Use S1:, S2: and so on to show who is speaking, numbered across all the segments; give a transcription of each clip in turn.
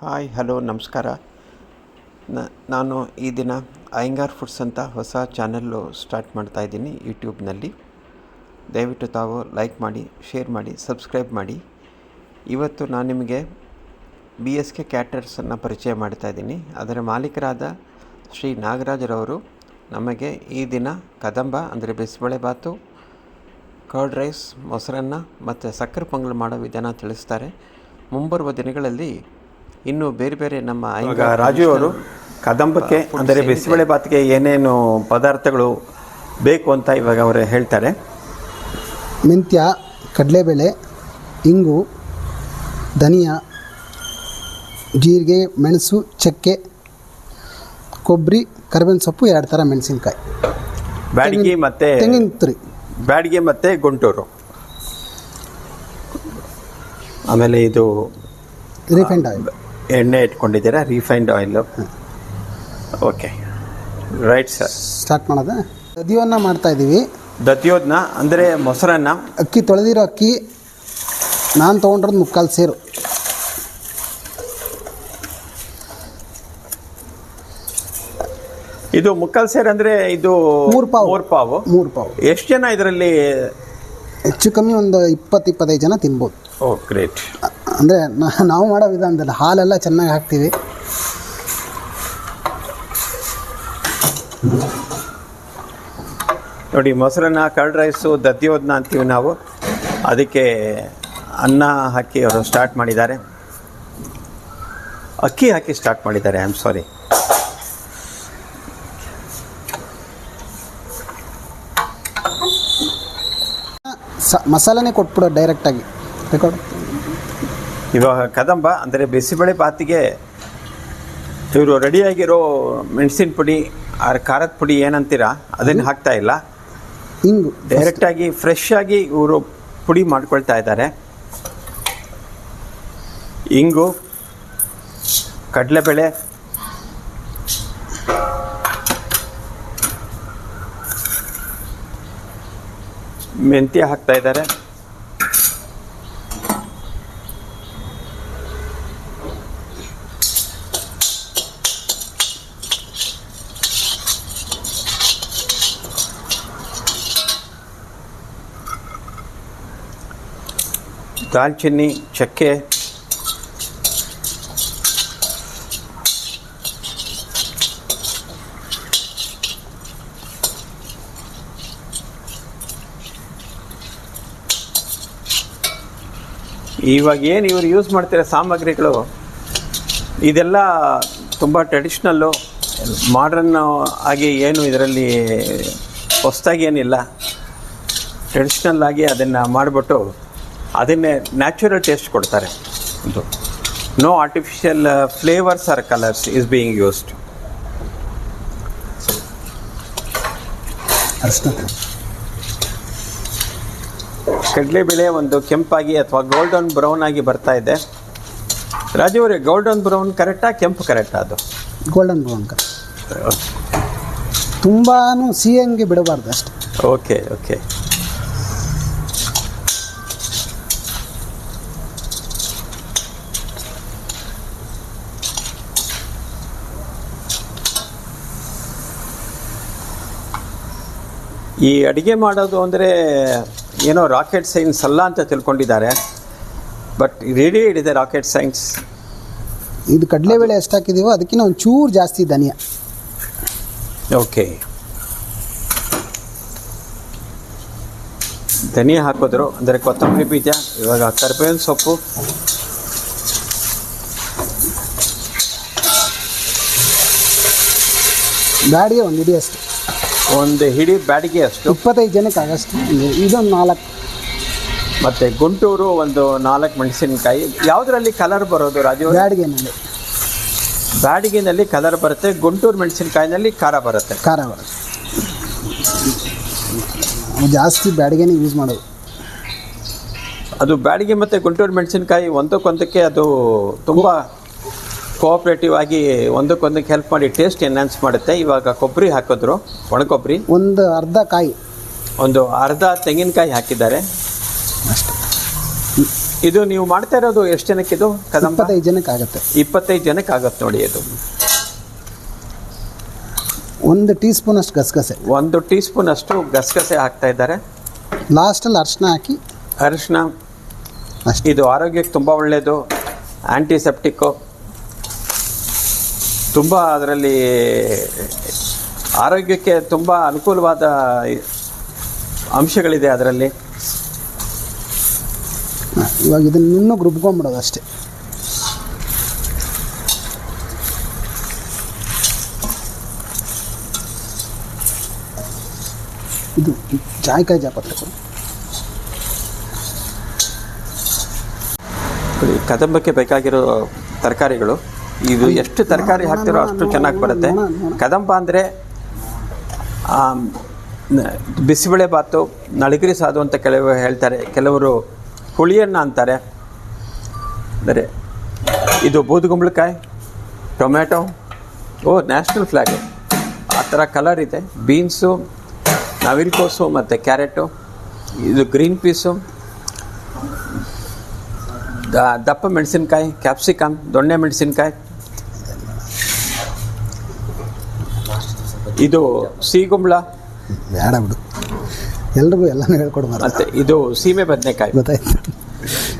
S1: Hi hello ನಮಸ್ಕಾರ. ನಾನು ಈ ದಿನ ಅಯ್ಯಂಗಾರ್ ಫುಡ್ಸ್ ಅಂತ ಹೊಸ ಚಾನಲ್ಲು ಸ್ಟಾರ್ಟ್ ಮಾಡ್ತಾಯಿದ್ದೀನಿ ಯೂಟ್ಯೂಬ್ನಲ್ಲಿ. ದಯವಿಟ್ಟು ತಾವು ಲೈಕ್ ಮಾಡಿ, ಶೇರ್ ಮಾಡಿ, ಸಬ್ಸ್ಕ್ರೈಬ್ ಮಾಡಿ. ಇವತ್ತು ನಾನು ನಿಮಗೆ BSK ಕ್ಯಾಟರ್ಸನ್ನು ಪರಿಚಯ ಮಾಡ್ತಾಯಿದ್ದೀನಿ. ಅದರ ಮಾಲೀಕರಾದ ಶ್ರೀ ನಾಗರಾಜರವರು ನಮಗೆ ಈ ದಿನ ಕದಂಬ ಅಂದರೆ ಬಿಸಿಬೇಳೆಬಾತು, ಕರ್ಡ್ ರೈಸ್, ಮೊಸರನ್ನ ಮತ್ತು ಸಕ್ಕರೆ ಪೊಂಗಲ್ ಮಾಡೋ ವಿಧಾನ ತಿಳಿಸ್ತಾರೆ. ಮುಂಬರುವ ದಿನಗಳಲ್ಲಿ ಇನ್ನು ಬೇರೆ ಬೇರೆ ನಮ್ಮ
S2: ರಾಜು ಅವರು ಕದಂಬಕ್ಕೆ ಅಂದರೆ ಬಿಸಿಬೇಳೆಬಾತಿಗೆ ಏನೇನು ಪದಾರ್ಥಗಳು ಬೇಕು ಅಂತ ಇವಾಗ ಅವರು ಹೇಳ್ತಾರೆ.
S3: ಮೆಂತ್ಯ, ಕಡಲೆಬೇಳೆ, ಇಂಗು, ಧನಿಯಾ, ಜೀರಿಗೆ, ಮೆಣಸು, ಚಕ್ಕೆ, ಕೊಬ್ಬರಿ, ಕರಿಬೇವಿನ ಸೊಪ್ಪು, 2 ಥರ ಮೆಣಸಿನ್ಕಾಯಿ,
S2: ಬ್ಯಾಡಗಿ ಮತ್ತು
S3: ತೆಂಗಿನ ತುರಿ,
S2: ಬ್ಯಾಡಗಿ ಮತ್ತು ಗುಂಟೂರು. ಆಮೇಲೆ ಇದು
S3: ರಿಫೈಂಡ್ ಆಯಿಲ್,
S2: ಎಣ್ಣೆ ಇಟ್ಕೊಂಡಿದ್ದೀರಾ, refined oil. Okay, right sir.
S3: Start ಮಾಡೋದ. ದಧಿಯನ್ನು ಮಾಡ್ತಾಯಿದ್ದೀವಿ.
S2: ದಧಿಯೋದನ್ನ ಅಂದರೆ ಮೊಸರನ್ನ.
S3: ಅಕ್ಕಿ ತೊಳೆದಿರೋ ಅಕ್ಕಿ ನಾನು ತೊಗೊಂಡಿರೋದು 3/4 ಸೇರು.
S2: ಇದು 3/4 ಸೇರು ಅಂದರೆ ಇದು
S3: 3 ಪಾವು.
S2: 3 ಪಾವು. ಎಷ್ಟು ಜನ ಇದರಲ್ಲಿ?
S3: ಹೆಚ್ಚು ಕಮ್ಮಿ ಒಂದು 20-25 ಜನ ತಿನ್ಬೋದು.
S2: ಓ ಗ್ರೇಟ್.
S3: ಅಂದರೆ ನಾವು ಮಾಡೋ ವಿಧಾನದಲ್ಲಿ ಹಾಲೆಲ್ಲ ಚೆನ್ನಾಗಿ ಹಾಕ್ತೀವಿ.
S2: ನೋಡಿ, ಮೊಸರನ್ನ, ಕರ್ಡ್ ರೈಸು, ದಧಿಯೋದನ್ನ ಅಂತೀವಿ ನಾವು. ಅದಕ್ಕೆ ಅನ್ನ ಹಾಕಿ ಅವರು ಸ್ಟಾರ್ಟ್ ಮಾಡಿದ್ದಾರೆ. ಅಕ್ಕಿ ಹಾಕಿ ಸ್ಟಾರ್ಟ್ ಮಾಡಿದ್ದಾರೆ. I am sorry.
S3: ಮಸಾಲೆನೇ ಕೊಟ್ಬಿಡೋ ಡೈರೆಕ್ಟಾಗಿ ರೆಕಾರ್ಡ್.
S2: ಇವಾಗ ಕದಂಬ ಅಂದರೆ ಬಿಸಿಬೇಳೆಬಾತಿಗೆ ಇವರು ರೆಡಿಯಾಗಿರೋ ಮೆಣಸಿನ ಪುಡಿ ಖಾರದ ಪುಡಿ ಏನಂತೀರಾ ಅದನ್ನು ಹಾಕ್ತಾ ಇಲ್ಲ.
S3: ಇಂಗು
S2: ಡೈರೆಕ್ಟಾಗಿ ಫ್ರೆಶ್ ಆಗಿ ಇವರು ಪುಡಿ ಮಾಡ್ಕೊಳ್ತಾ ಇದ್ದಾರೆ. ಇಂಗು, ಕಡಲೆಬೇಳೆ, ಮೆಂತ್ಯ ಹಾಕ್ತಾ ಇದ್ದಾರೆ. ದಾಲ್ಚಿನ್ನಿ, ಚಕ್ಕೆ, ಇವಾಗ ಏನು ಇವರು ಯೂಸ್ ಮಾಡ್ತಿರೋ ಸಾಮಗ್ರಿಗಳು ಇದೆಲ್ಲ ತುಂಬ ಟ್ರೆಡಿಷ್ನಲ್ಲು, ಮಾಡ್ರನ್ ಆಗಿ ಏನು ಇದರಲ್ಲಿ ಹೊಸದಾಗಿ ಏನಿಲ್ಲ. ಟ್ರೆಡಿಷ್ನಲ್ ಆಗಿ ಅದನ್ನು ಮಾಡಿಬಿಟ್ಟು ಅದನ್ನೇ ನ್ಯಾಚುರಲ್ ಟೇಸ್ಟ್ ಕೊಡ್ತಾರೆ. ಇದು no artificial flavours or colours is being used. ಕಡಲೆಬೇಳೆ ಒಂದು ಕೆಂಪಾಗಿ ಅಥವಾ ಗೋಲ್ಡನ್ ಬ್ರೌನ್ ಆಗಿ ಬರ್ತಾ ಇದೆ. ರಾಜು ಅವರೇ, ಗೋಲ್ಡನ್ ಬ್ರೌನ್ ಕರೆಕ್ಟಾ, ಕೆಂಪು ಕರೆಕ್ಟಾ? ಅದು
S3: ಗೋಲ್ಡನ್ ಬ್ರೌನ್ ಕರೆಕ್ಟ್. ತುಂಬಾ ಸಿಹಿಂಗೆ ಬಿಡಬಾರ್ದು ಅಷ್ಟೇ.
S2: Okay okay. ಈ ಅಡುಗೆ ಮಾಡೋದು ಅಂದರೆ ಏನೋ ರಾಕೆಟ್ ಸೈನ್ಸ್ ಅಲ್ಲ ಅಂತ ತಿಳ್ಕೊಂಡಿದ್ದಾರೆ. ಬಟ್ ರೆಡಿ ಇದೆ ರಾಕೆಟ್ ಸೈನ್ಸ್.
S3: ಇದು ಕಡಲೆಬೇಳೆ ಎಷ್ಟು ಹಾಕಿದ್ದೀವೋ ಅದಕ್ಕಿಂತ ಒಂದು ಚೂರು ಜಾಸ್ತಿ ಧನಿಯಾ.
S2: ಓಕೆ, ಧನಿಯಾ ಹಾಕಿದ್ರು ಅಂದರೆ ಕೊತ್ತಂಬರಿ ಬೀಜ, ಇವಾಗ ಕರಿಬೇವಿನ ಸೊಪ್ಪು,
S3: ಬ್ಯಾಡಿಗೆ ಒಂದು ಹಿಡಿ ಅಷ್ಟು,
S2: ಒಂದು ಹಿಡಿ ಬ್ಯಾಡಿಗೆ ಅಷ್ಟು,
S3: 25 ಜನಕ್ಕೆ ಆಗಷ್ಟು. ಇದೊಂದು 4.
S2: ಮತ್ತು ಗುಂಟೂರು ಒಂದು 4 ಮೆಣಸಿನಕಾಯಿ. ಯಾವುದರಲ್ಲಿ ಕಲರ್ ಬರೋದು ರಾಜು?
S3: ಬ್ಯಾಡಿಗೆನಲ್ಲಿ.
S2: ಬ್ಯಾಡಿಗೆನಲ್ಲಿ ಕಲರ್ ಬರುತ್ತೆ, ಗುಂಟೂರು ಮೆಣಸಿನಕಾಯಿನಲ್ಲಿ ಖಾರ ಬರುತ್ತೆ.
S3: ಖಾರ ಬರುತ್ತೆ. ಜಾಸ್ತಿ ಬ್ಯಾಡಿಗೆನೇ ಯೂಸ್ ಮಾಡೋದು.
S2: ಅದು ಬ್ಯಾಡಿಗೆ ಮತ್ತು ಗುಂಟೂರು ಮೆಣಸಿನಕಾಯಿ ಒಂದಕ್ಕೊಂದಕ್ಕೆ ಅದು ತುಂಬ ಕೋಆಪ್ರೇಟಿವ್ ಆಗಿ ಒಂದಕ್ಕೊಂದಕ್ಕೆ ಹೆಲ್ಪ್ ಮಾಡಿ ಟೇಸ್ಟ್ ಎನ್ಹಾನ್ಸ್ ಮಾಡುತ್ತೆ. ಇವಾಗ ಕೊಬ್ಬರಿ ಹಾಕಿದ್ರು, ಒಣಕೊಬ್ಬರಿ
S3: ಒಂದು ಅರ್ಧ ಕಾಯಿ,
S2: ಒಂದು ಅರ್ಧ ತೆಂಗಿನಕಾಯಿ ಹಾಕಿದ್ದಾರೆ
S3: ಅಷ್ಟೇ.
S2: ಇದು ನೀವು ಮಾಡ್ತಾ ಇರೋದು ಎಷ್ಟು ಜನಕ್ಕೆ ಇದು ಕದಂಬ?
S3: 25 ಜನಕ್ಕೆ ಆಗುತ್ತೆ.
S2: 25 ಜನಕ್ಕೆ ಆಗುತ್ತೆ ನೋಡಿ. ಇದು
S3: 1 ಟೀ ಸ್ಪೂನ್ ಅಷ್ಟು ಗಸಗಸೆ,
S2: 1 ಟೀ ಸ್ಪೂನ್ ಅಷ್ಟು ಗಸಗಸೆ ಹಾಕ್ತಾ ಇದ್ದಾರೆ.
S3: ಲಾಸ್ಟಲ್ಲಿ ಅರಿಶಿನ ಹಾಕಿ,
S2: ಅರಿಶಿನ
S3: ಅಷ್ಟೇ.
S2: ಇದು ಆರೋಗ್ಯಕ್ಕೆ ತುಂಬ ಒಳ್ಳೆಯದು, ಆ್ಯಂಟಿಸೆಪ್ಟಿಕ್ಕು, ತುಂಬ ಅದರಲ್ಲಿ ಆರೋಗ್ಯಕ್ಕೆ ತುಂಬ ಅನುಕೂಲವಾದ ಅಂಶಗಳಿದೆ ಅದರಲ್ಲಿ.
S3: ಇವಾಗ ಇದನ್ನು ಇನ್ನೂ ರುಬ್ಕೊಂಬಿಡೋದು ಅಷ್ಟೇ. ಇದು ಜಾಯಿಕಾಯಿ ಜಾಪತ್ರೆ
S2: ಕದಂಬಕ್ಕೆ ಬೇಕಾಗಿರೋ ತರಕಾರಿಗಳು ಇದು. ಎಷ್ಟು ತರಕಾರಿ ಹಾಕ್ತಿರೋ ಅಷ್ಟು ಚೆನ್ನಾಗಿ ಬರುತ್ತೆ. ಕದಂಬ ಅಂದರೆ ಬಿಸಿಬೇಳೆ ಬಾತು, ನಳಗಿರಿ ಸಾದು ಅಂತ ಕೆಲವರು ಹೇಳ್ತಾರೆ, ಕೆಲವರು ಹುಳಿಯನ್ನ ಅಂತಾರೆ. ಅಂದರೆ ಇದು ಬೂದುಗುಂಬಳಕಾಯಿ, ಟೊಮ್ಯಾಟೊ, ನ್ಯಾಷನಲ್ ಫ್ಲ್ಯಾಗು ಆ ಥರ ಕಲರ್ ಇದೆ. ಬೀನ್ಸು, ನವಿಲುಕೋಸು ಮತ್ತು ಕ್ಯಾರೆಟು, ಇದು ಗ್ರೀನ್ ಪೀಸು, ದಪ್ಪ ಮೆಣಸಿನ್ಕಾಯಿ, ಕ್ಯಾಪ್ಸಿಕಮ್, ದೊಣ್ಣೆ ಮೆಣಸಿನ್ಕಾಯಿ, ಇದು ಸಿಗುಂಬಳ,
S3: ಬೇಡ ಬಿಡು, ಎಲ್ರಿಗೂ ಎಲ್ಲನೂ ಹೇಳ್ಕೊಡ್ಬಾರ್ದು.
S2: ಮತ್ತು ಇದು ಸೀಮೆ ಬದನೆಕಾಯಿ,
S3: ಗೊತ್ತಾಯ್ತು,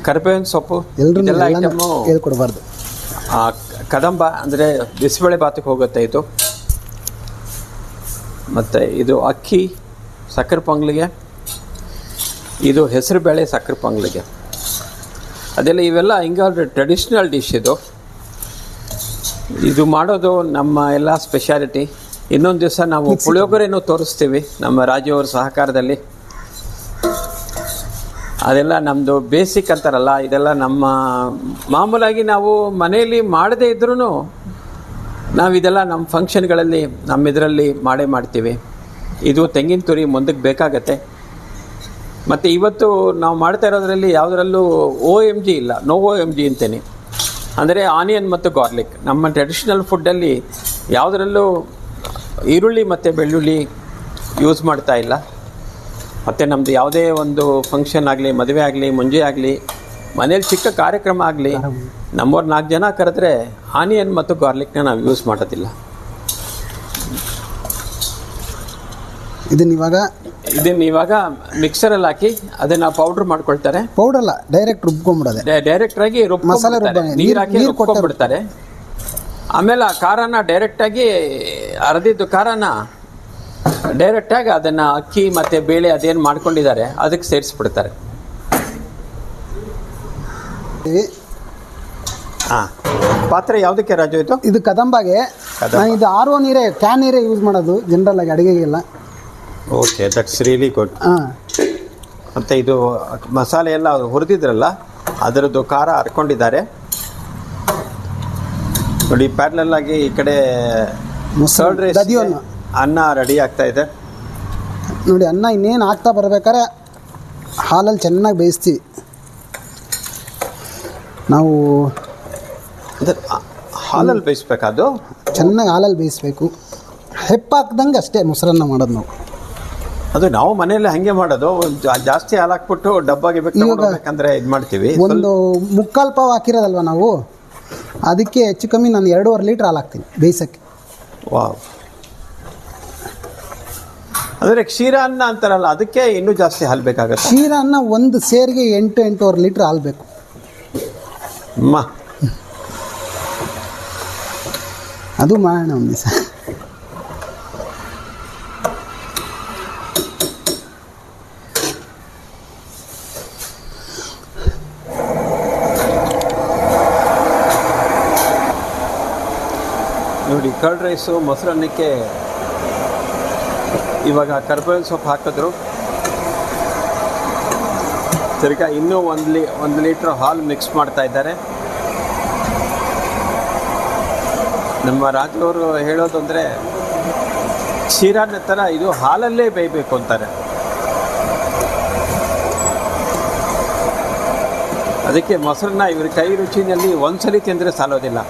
S2: ಕರಿಬೇವಿನ ಸೊಪ್ಪು,
S3: ಎಲ್ರಿಗೂ
S2: ಇದೆಲ್ಲ ಐಟಮು
S3: ಹೇಳ್ಕೊಡ್ಬಾರ್ದು.
S2: ಕದಂಬ ಅಂದರೆ ಬಿಸಿಬೇಳೆ ಬಾತಿಗೆ ಹೋಗುತ್ತೆ ಇದು. ಮತ್ತು ಇದು ಅಕ್ಕಿ ಸಕ್ಕರೆ ಪೊಂಗಲಿಗೆ, ಇದು ಹೆಸರು ಬೇಳೆ ಸಕ್ಕರೆ ಪೊಂಗಲಿಗೆ, ಅದೆಲ್ಲ ಇವೆಲ್ಲ ಹಿಂಗೆ ಟ್ರೆಡಿಷ್ನಲ್ ಡಿಶ್ ಇದು. ಇದು ಮಾಡೋದು ನಮ್ಮ ಎಲ್ಲ ಸ್ಪೆಷಾಲಿಟಿ. ಇನ್ನೊಂದು ದಿವಸ ನಾವು ಪುಳಿಯೋಗರೆನೂ ತೋರಿಸ್ತೀವಿ ನಮ್ಮ ರಾಜುವ್ರ ಸಹಕಾರದಲ್ಲಿ. ಅದೆಲ್ಲ ನಮ್ಮದು ಬೇಸಿಕ್ ಅಂತಾರಲ್ಲ, ಇದೆಲ್ಲ ನಮ್ಮ ಮಾಮೂಲಾಗಿ ನಾವು ಮನೆಯಲ್ಲಿ ಮಾಡದೇ ಇದ್ರೂ ನಾವು ಇದೆಲ್ಲ ನಮ್ಮ ಫಂಕ್ಷನ್ಗಳಲ್ಲಿ ನಮ್ಮ ಇದರಲ್ಲಿ ಮಾಡೇ ಮಾಡ್ತೀವಿ. ಇದು ತೆಂಗಿನ ತುರಿ ಮುಂದಕ್ಕೆ ಬೇಕಾಗತ್ತೆ. ಮತ್ತು ಇವತ್ತು ನಾವು ಮಾಡ್ತಾ ಇರೋದ್ರಲ್ಲಿ ಯಾವುದರಲ್ಲೂ OMG ಇಲ್ಲ, ನೋ OMG ಅಂತೇನೆ. ಅಂದರೆ ಆನಿಯನ್ ಮತ್ತು ಗಾರ್ಲಿಕ್. ನಮ್ಮ ಟ್ರೆಡಿಷ್ನಲ್ ಫುಡ್ಡಲ್ಲಿ ಯಾವುದರಲ್ಲೂ ಈರುಳ್ಳಿ ಮತ್ತು ಬೆಳ್ಳುಳ್ಳಿ ಯೂಸ್ ಮಾಡ್ತಾ ಇಲ್ಲ. ಮತ್ತು ನಮ್ಮದು ಯಾವುದೇ ಒಂದು ಫಂಕ್ಷನ್ ಆಗಲಿ, ಮದುವೆ ಆಗಲಿ, ಮುಂಜೆ ಆಗಲಿ, ಮನೇಲಿ ಚಿಕ್ಕ ಕಾರ್ಯಕ್ರಮ ಆಗಲಿ, ನಮ್ಮವ್ರು 4 ಜನ ಕರೆದ್ರೆ ಆನಿಯನ್ ಮತ್ತು ಗಾರ್ಲಿಕ್ನ ನಾವು ಯೂಸ್ ಮಾಡೋದಿಲ್ಲ. ಇದನ್ನು ಇವಾಗ ಮಿಕ್ಸರಲ್ಲಿ ಹಾಕಿ ಅದನ್ನು ಪೌಡ್ರ್ ಮಾಡ್ಕೊಳ್ತಾರೆ.
S3: ಪೌಡರ್ ಅಲ್ಲ, ಡೈರೆಕ್ಟ್ ರುಬ್ಕೊಂಡ್ಬಿಡೋದೆ.
S2: ಡೈರೆಕ್ಟಾಗಿ
S3: ಮಸಾಲೆ
S2: ನೀರು ಹಾಕಿ ರುಬ್ಕೊಂಡ್ಬಿಡ್ತಾರೆ. ಆಮೇಲೆ ಆ ಖಾರನ ಡೈರೆಕ್ಟಾಗಿ ಅರ್ದಿದ್ದು ಖಾರನ ಡೈರೆಕ್ಟಾಗಿ ಅದನ್ನು ಅಕ್ಕಿ ಮತ್ತು ಬೇಳೆ ಅದೇನು ಮಾಡ್ಕೊಂಡಿದ್ದಾರೆ ಅದಕ್ಕೆ ಸೇರಿಸ್ಬಿಡ್ತಾರೆ. ಹಾಂ, ಪಾತ್ರೆ ಯಾವುದಕ್ಕೆ ರಾಜು ಇದು?
S3: ಇದು ಕದಂಬಾಗೆ. ನಾನು ಇದು RO ನೀರೇ, ಕ್ಯಾನ್ ನೀರೇ ಯೂಸ್ ಮಾಡೋದು ಜನರಲ್ ಆಗಿ ಅಡುಗೆಗೆಲ್ಲ.
S2: Okay, that's really good.
S3: ಹಾಂ,
S2: ಮತ್ತು ಇದು ಮಸಾಲೆ ಎಲ್ಲ ಹುರಿದಿದ್ರಲ್ಲ ಅದರದ್ದು ಖಾರ ಹರ್ಕೊಂಡಿದ್ದಾರೆ ನೋಡಿ. ಪ್ಯಾರಲಲ್ ಆಗಿ ಈ ಕಡೆ ಕರ್ಡ್ ರೈಸ್, ಅನ್ನ ರೆಡಿ ಆಗ್ತಾ ಇದೆ
S3: ನೋಡಿ. ಅನ್ನ ಇನ್ನೇನು ಆಗ್ತಾ ಬರ್ಬೇಕಾದ್ರೆ ಹಾಲಲ್ಲಿ ಚೆನ್ನಾಗಿ ಬೇಯಿಸ್ತೀವಿ ನಾವು.
S2: ಹಾಲಲ್ಲಿ ಬೇಯಿಸ್ಬೇಕಾದು,
S3: ಚೆನ್ನಾಗಿ ಹಾಲಲ್ಲಿ ಬೇಯಿಸ್ಬೇಕು. ಹೆಪ್ಪಾಕ್ದಂಗೆ ಅಷ್ಟೇ ಮೊಸರನ್ನ ಮಾಡೋದು ನಾವು.
S2: ಅದು ನಾವು ಮನೆಯಲ್ಲಿ ಹಾಗೆ ಮಾಡೋದು. ಜಾಸ್ತಿ ಹಾಲು ಹಾಕ್ಬಿಟ್ಟು ಡಬ್ಬಾಗಿ ಬೇಕಂದ್ರೆ ಇದು ಮಾಡ್ತೀವಿ.
S3: ಒಂದು 3/4 ಪಾವ್ ಹಾಕಿರೋದಲ್ವ ನಾವು, ಅದಕ್ಕೆ ಹೆಚ್ಚು ಕಮ್ಮಿ ನಾನು 2.5 ಲೀಟ್ರ್ ಹಾಲು ಹಾಕ್ತೀನಿ ಬೇಯಿಸೋಕ್ಕೆ.
S2: ವಾವ್. ಅಂದರೆ ಕ್ಷೀರ ಅನ್ನ ಅಂತಾರಲ್ಲ, ಅದಕ್ಕೆ ಇನ್ನೂ ಜಾಸ್ತಿ ಹಾಲು ಬೇಕಾಗುತ್ತೆ.
S3: ಕ್ಷೀರ ಅನ್ನ ಒಂದು ಸೇರಿಗೆ 8-8.5 ಲೀಟ್ರ್ ಹಾಲು ಬೇಕು. ಅದು ಮಾಡೋಣ ಒಂದು ದಿವಸ.
S2: ನೋಡಿ, ಕರ್ಡ್ ರೈಸು ಮೊಸರನ್ನಕ್ಕೆ ಇವಾಗ ಕರ್ಬೇವಿನ ಸೊಪ್ಪು ಹಾಕಿದ್ರು. ತಿರ್ಗಾ ಇನ್ನೂ 1 ಲೀಟ್ರ್ ಹಾಲು ಮಿಕ್ಸ್ ಮಾಡ್ತಾ ಇದ್ದಾರೆ. ನಮ್ಮ ರಾಜವರು ಹೇಳೋದು ಅಂದರೆ ಕ್ಷೀರಾನ್ನ ಥರ ಇದು ಹಾಲಲ್ಲೇ ಬೇಯಬೇಕು ಅಂತಾರೆ. ಅದಕ್ಕೆ ಮೊಸರನ್ನ ಇವ್ರ ಕೈ ರುಚಿನಲ್ಲಿ ಒಂದ್ಸಲಿ ತಿಂದರೆ ಸಾಲೋದಿಲ್ಲ.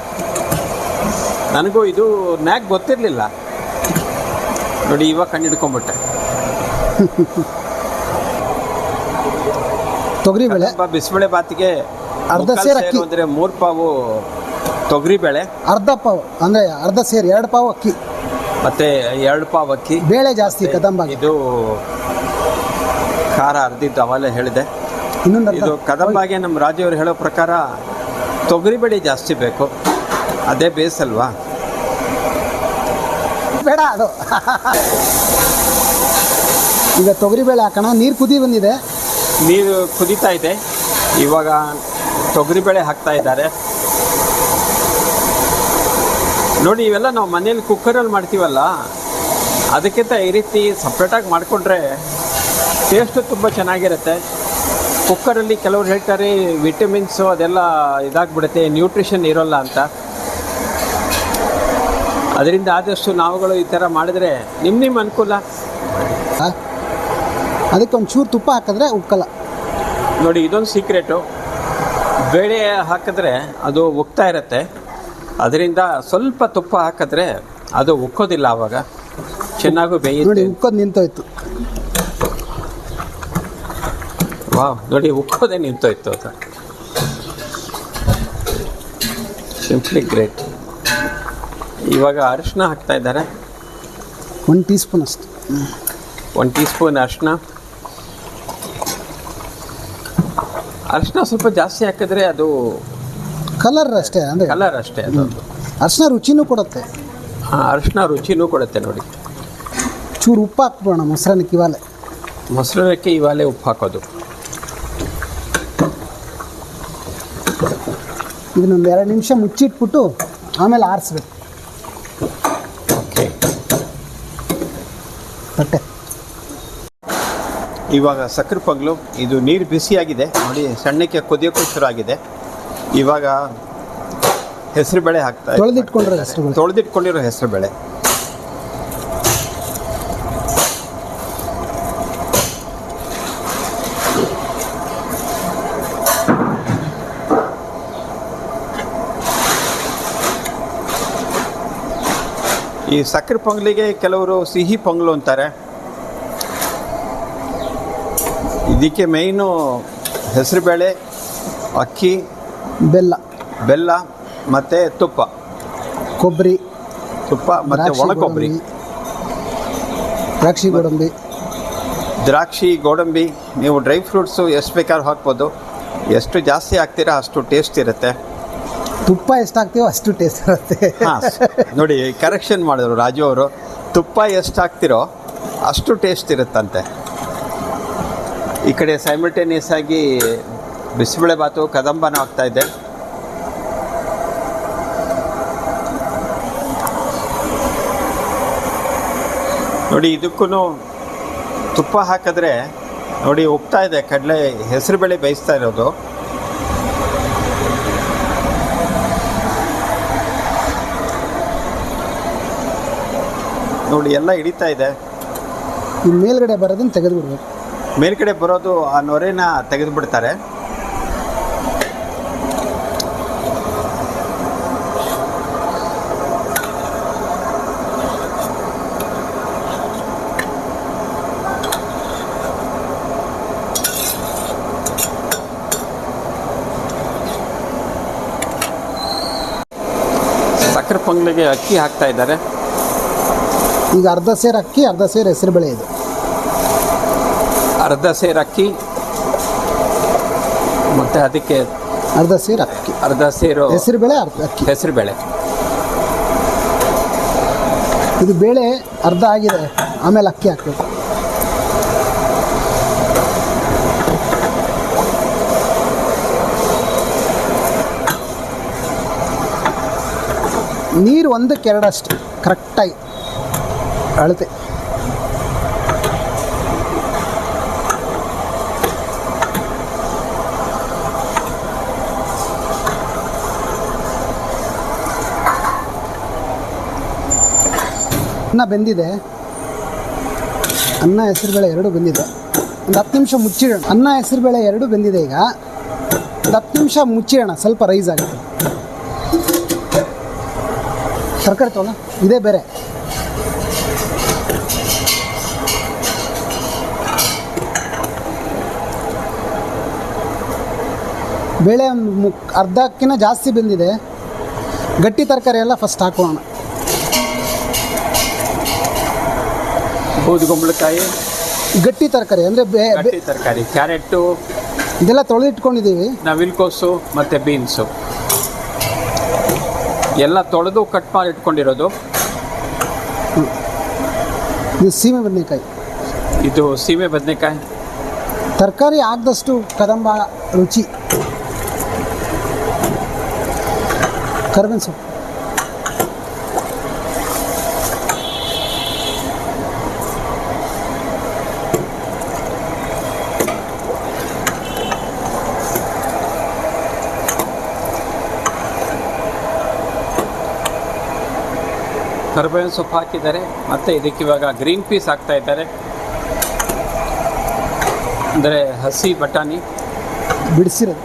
S2: ನನಗೂ ಇದು ನ್ಯಾಕ್ ಗೊತ್ತಿರಲಿಲ್ಲ ನೋಡಿ, ಇವಾಗ ಕಂಡು ಹಿಡ್ಕೊಂಬಿಟ್ಟೆ.
S3: ತೊಗರಿಬೇಳೆ
S2: ಬಿಸಿಬೇಳೆ ಬಾತಿಗೆ
S3: ಅರ್ಧ ಸೇರು ಅಕ್ಕಿ
S2: ಅಂದರೆ 3 ಪಾವು ತೊಗರಿಬೇಳೆ,
S3: ಅರ್ಧ ಪಾವು ಅಂದರೆ ಅರ್ಧ ಸೇರು 2 ಪಾವು ಅಕ್ಕಿ,
S2: ಮತ್ತೆ 2 ಪಾವು ಅಕ್ಕಿ.
S3: ಬೇಳೆ ಜಾಸ್ತಿ ಕದಂಬ.
S2: ಇದು ಖಾರ ಅರ್ಧಿದ್ದು ಅವಾಗಲೇ ಹೇಳಿದೆ.
S3: ಇನ್ನೊಂದು
S2: ಇದು ಕದಂಬಾಗೆ ನಮ್ಮ ರಾಜವರು ಹೇಳೋ ಪ್ರಕಾರ ತೊಗರಿಬೇಳೆ ಜಾಸ್ತಿ ಬೇಕು, ಅದೇ ಬೇಸ್ ಅಲ್ವಾ.
S3: ಬೇಡ ಅದು ಈಗ ತೊಗರಿಬೇಳೆ ಹಾಕೋಣ. ನೀರು ಕುದಿ ಬಂದಿದೆ,
S2: ನೀರು ಕುದೀತಾ ಇದೆ. ಇವಾಗ ತೊಗರಿಬೇಳೆ ಹಾಕ್ತಾ ಇದ್ದಾರೆ ನೋಡಿ. ಇವೆಲ್ಲ ನಾವು ಮನೇಲಿ ಕುಕ್ಕರಲ್ಲಿ ಮಾಡ್ತೀವಲ್ಲ, ಅದಕ್ಕಿಂತ ಈ ರೀತಿ ಸಪ್ರೇಟಾಗಿ ಮಾಡಿಕೊಂಡ್ರೆ ಟೇಸ್ಟು ತುಂಬ ಚೆನ್ನಾಗಿರುತ್ತೆ. ಕುಕ್ಕರಲ್ಲಿ ಕೆಲವ್ರು ಹೇಳ್ತಾರೆ ವಿಟಮಿನ್ಸು ಅದೆಲ್ಲ ಇದಾಗ್ಬಿಡುತ್ತೆ, ನ್ಯೂಟ್ರಿಷನ್ ಇರೋಲ್ಲ ಅಂತ. ಅದರಿಂದ ಆದಷ್ಟು ನಾವುಗಳು ಈ ಥರ ಮಾಡಿದ್ರೆ ನಿಮ್ಮ ಅನುಕೂಲ.
S3: ಅದಕ್ಕೆ ಒಂದು ಚೂರು ತುಪ್ಪ ಹಾಕಿದ್ರೆ ಉಕ್ಕಲ್ಲ
S2: ನೋಡಿ. ಇದೊಂದು ಸೀಕ್ರೆಟು. ಬೇಳೆ ಹಾಕಿದ್ರೆ ಅದು ಉಕ್ತಾ ಇರುತ್ತೆ, ಅದರಿಂದ ಸ್ವಲ್ಪ ತುಪ್ಪ ಹಾಕಿದ್ರೆ ಅದು ಉಕ್ಕೋದಿಲ್ಲ, ಆವಾಗ ಚೆನ್ನಾಗೂ
S3: ನೋಡಿ.
S2: ಬೇಯುತ್ತೆ.
S3: ಉಕ್ಕೋದು ನಿಂತೋಯ್ತು.
S2: ವಾವ್, ನೋಡಿ ಉಕ್ಕೋದೇ ನಿಂತೋಯ್ತು ಅದು. Simply great. ಇವಾಗ ಅರಿಶಿನ ಹಾಕ್ತಾ ಇದ್ದಾರೆ,
S3: 1 ಟೀ ಸ್ಪೂನ್ ಅಷ್ಟು.
S2: 1 ಟೀ ಸ್ಪೂನ್ ಅರಿಶಿನ. ಅರಿಶಿನ ಸ್ವಲ್ಪ ಜಾಸ್ತಿ ಹಾಕಿದ್ರೆ ಅದು
S3: ಕಲರ್ ಅಷ್ಟೇ, ಅಂದರೆ
S2: ಕಲರ್ ಅಷ್ಟೇ. ಅದು
S3: ಅರಿಶಿನ ರುಚಿನೂ ಕೊಡುತ್ತೆ.
S2: ಅರಿಶಿನ ರುಚಿನೂ ಕೊಡುತ್ತೆ ನೋಡಿ.
S3: ಚೂರು ಉಪ್ಪು ಹಾಕ್ಬಿಡೋಣ ಮೊಸರನ್ನಕ್ಕೆ ಇವಾಲೆ.
S2: ಮೊಸರನ್ನಕ್ಕೆ ಇವಾಲೆ ಉಪ್ಪು ಹಾಕೋದು.
S3: ಇದನ್ನೊಂದು 2 ನಿಮಿಷ ಮುಚ್ಚಿಟ್ಬಿಟ್ಟು ಆಮೇಲೆ ಆರಿಸ್ಬೇಕು
S2: ಓಕೆ.
S3: ಬಟ್ಟೆ.
S2: ಇವಾಗ ಸಕ್ಕರೆ ಪೊಂಗಲು. ಇದು ನೀರು ಬಿಸಿಯಾಗಿದೆ ನೋಡಿ, ಸಣ್ಣಕ್ಕೆ ಕುದಿಯೋಕ್ಕೂ ಶುರು ಆಗಿದೆ. ಇವಾಗ ಹೆಸರುಬೇಳೆ ಹಾಕ್ತಾ ತೊಳೆದಿಟ್ಕೊಂಡಿರೋ ಹೆಸರುಬೇಳೆ. ಈ ಸಕ್ಕರೆ ಪೊಂಗಲಿಗೆ ಕೆಲವರು ಸಿಹಿ ಪೊಂಗಲು ಅಂತಾರೆ. ಇದಕ್ಕೆ ಮೇಯ್ನು ಹೆಸರುಬೇಳೆ, ಅಕ್ಕಿ, ಬೆಲ್ಲ ಮತ್ತು ತುಪ್ಪ,
S3: ಕೊಬ್ಬರಿ,
S2: ಮತ್ತು ಒಣ ಕೊಬ್ಬರಿ, ದ್ರಾಕ್ಷಿ, ಗೋಡಂಬಿ. ನೀವು ಡ್ರೈ ಫ್ರೂಟ್ಸು ಎಷ್ಟು ಬೇಕಾದ್ರೂ ಹಾಕ್ಬೋದು. ಎಷ್ಟು ಜಾಸ್ತಿ ಹಾಕ್ತೀರಾ ಅಷ್ಟು ಟೇಸ್ಟ್ ಇರುತ್ತೆ.
S3: ತುಪ್ಪ ಎಷ್ಟು ಹಾಕ್ತೀವೋ ಅಷ್ಟು ಟೇಸ್ಟ್ ಇರುತ್ತೆ.
S2: ಹಾಂ ನೋಡಿ, ಕರೆಕ್ಷನ್ ಮಾಡಿದ್ರು ರಾಜು ಅವರು. ತುಪ್ಪ ಎಷ್ಟು ಹಾಕ್ತಿರೋ ಅಷ್ಟು ಟೇಸ್ಟ್ ಇರುತ್ತಂತೆ. ಈ ಕಡೆ ಸೈಮಲ್ಟೇನಿಯಸ್ ಆಗಿ ಬಿಸಿಬೇಳೆ ಬಾತು ಕದಂಬನ ಆಗ್ತಾ ಇದೆ. ನೋಡಿ, ಇದಕ್ಕೂ ತುಪ್ಪ ಹಾಕಿದ್ರೆ ನೋಡಿ ಉಕ್ತಾ ಇದೆ. ಕಡಲೆ ಹೆಸರುಬೇಳೆ ಬೇಯಿಸ್ತಾ ಇರೋದು. ನೋಡಿ ಎಲ್ಲ ಹಿಡಿತಾ ಇದೆ.
S3: ಈ ಮೇಲ್ಗಡೆ ಬರೋದನ್ನು ತೆಗೆದುಬಿಡ್ಬೇಕು.
S2: ಮೇಲ್ಗಡೆ ಬರೋದು ಆ ನೊರೆನ ತೆಗೆದು ಬಿಡ್ತಾರೆ. ಸಕ್ಕರೆ ಪೊಂಗಲಿಗೆ ಅಕ್ಕಿ ಹಾಕ್ತಾ ಇದ್ದಾರೆ.
S3: ಈಗ ಅರ್ಧ ಸೇರು ಅಕ್ಕಿ, ಅರ್ಧ ಸೇರು ಹೆಸರುಬೇಳೆ. ಇದು
S2: ಅರ್ಧ ಸೇರು ಅಕ್ಕಿ ಮತ್ತು ಅದಕ್ಕೆ
S3: ಅರ್ಧ ಸೇರು ಅಕ್ಕಿ,
S2: ಅರ್ಧ ಸೇರು
S3: ಹೆಸರುಬೇಳೆ, ಅರ್ಧ ಅಕ್ಕಿ.
S2: ಹೆಸರುಬೇಳೆ.
S3: ಇದು ಬೇಳೆ ಅರ್ಧ ಆಗಿದೆ, ಆಮೇಲೆ ಅಕ್ಕಿ ಹಾಕಬೇಕು. ನೀರು 1/2 ಅಷ್ಟು ಕರೆಕ್ಟಾಗಿ ಅಳತೆ. ಅನ್ನ ಬೆಂದಿದೆ, ಅನ್ನ ಹೆಸರುಬೇಳೆ 2 ಬೆಂದಿದೆ. ಒಂದು 10 ನಿಮಿಷ ಮುಚ್ಚಿಡೋಣ. ಅನ್ನ ಹೆಸರುಬೇಳೆ 2 ಬೆಂದಿದೆ. ಈಗ ಒಂದು 10 ನಿಮಿಷ ಮುಚ್ಚಿಡೋಣ, ಸ್ವಲ್ಪ ರೈಸ್ ಆಗುತ್ತೆ. ತರಕಾರಿ ತೊಗೊಳ, ಇದೇ ಬೇರೆ. ಬೇಳೆ ಒಂದು ಅರ್ಧಕ್ಕಿಂತ ಜಾಸ್ತಿ ಬೆಂದಿದೆ. ಗಟ್ಟಿ ತರಕಾರಿ ಎಲ್ಲ ಫಸ್ಟ್ ಹಾಕೋಣ.
S2: ಬೂದುಗುಂಬಳಕಾಯಿ,
S3: ಗಟ್ಟಿ ತರಕಾರಿ ಅಂದರೆ
S2: ಗಟ್ಟಿ ತರಕಾರಿ, ಕ್ಯಾರೆಟು
S3: ಇದೆಲ್ಲ ತೊಳೆದಿಟ್ಕೊಂಡಿದ್ದೀವಿ.
S2: ನವಿಲ್ಕೋಸು ಮತ್ತು ಬೀನ್ಸು ಎಲ್ಲ ತೊಳೆದು ಕಟ್ ಮಾಡಿ ಇಟ್ಕೊಂಡಿರೋದು.
S3: ಇದು ಸೀಮೆ ಬದನೆಕಾಯಿ.
S2: ಇದು ಸೀಮೆ ಬದನೆಕಾಯಿ.
S3: ತರಕಾರಿ ಹಾಕಿದಷ್ಟು ಕದಂಬ ರುಚಿ. ಕರ್ಬೇವಿನ ಸೊಪ್ಪು,
S2: ಕರ್ಬೇವಿನ ಸೊಪ್ಪು ಹಾಕಿದ್ದಾರೆ. ಮತ್ತು ಇದಕ್ಕೆ ಇವಾಗ ಗ್ರೀನ್ ಪೀಸ್ ಹಾಕ್ತಾ ಇದ್ದಾರೆ, ಅಂದರೆ ಹಸಿ ಬಟಾಣಿ
S3: ಬಿಡಿಸಿರೋದು.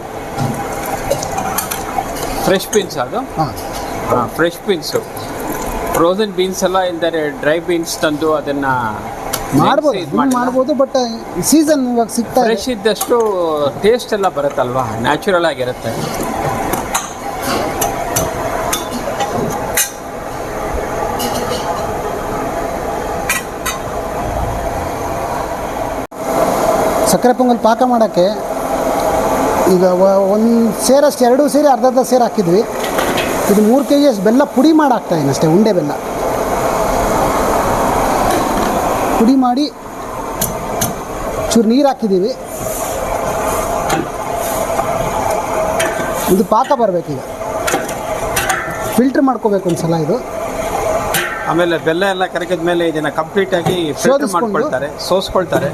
S2: ಫ್ರೆಶ್ ಬೀನ್ಸ್ ಅದು.
S3: ಹಾಂ,
S2: ಫ್ರೆಶ್ ಬೀನ್ಸು. ಫ್ರೋಝನ್ ಬೀನ್ಸ್ ಎಲ್ಲ ಇಲ್ದರೆ ಡ್ರೈ ಬೀನ್ಸ್ ತಂದು ಅದನ್ನು
S3: ಮಾಡ್ಬೋದು. ಬಟ್ ಸೀಸನ್ ಇವಾಗ ಸಿಗ್ತಾ ಇದೆ.
S2: ಫ್ರೆಶ್ ಇದ್ದಷ್ಟು ಟೇಸ್ಟ್ ಎಲ್ಲ ಬರುತ್ತಲ್ವಾ, ನ್ಯಾಚುರಲ್ ಆಗಿರುತ್ತೆ.
S3: ಸಕ್ಕರೆ ಪೊಂಗಲ್ ಪಾಕ ಮಾಡೋಕ್ಕೆ ಈಗ ಒಂದು ಸೇರಷ್ಟು 2 ಸೇರಿ ಅರ್ಧ ಸೇರು ಹಾಕಿದ್ವಿ. ಇದು 3 kg ಅಷ್ಟು ಬೆಲ್ಲ ಪುಡಿ ಮಾಡಿ ಹಾಕ್ತಾಯಿದ್ದೀನಿ ಅಷ್ಟೇ. ಉಂಡೆ ಬೆಲ್ಲ ಪುಡಿ ಮಾಡಿ ಚೂರು ನೀರು ಹಾಕಿದ್ದೀವಿ. ಇದು ಪಾಕ ಬರಬೇಕೀಗ. ಫಿಲ್ಟ್ರ್ ಒಂದು ಸಲ ಇದು.
S2: ಆಮೇಲೆ ಬೆಲ್ಲ ಎಲ್ಲ ಕರಗಿದ ಮೇಲೆ ಇದನ್ನು ಕಂಪ್ಲೀಟಾಗಿ ಫಿಲ್ಟರ್ ಮಾಡ್ಕೊಳ್ತಾರೆ, ಸೋಸ್ಕೊಳ್ತಾರೆ.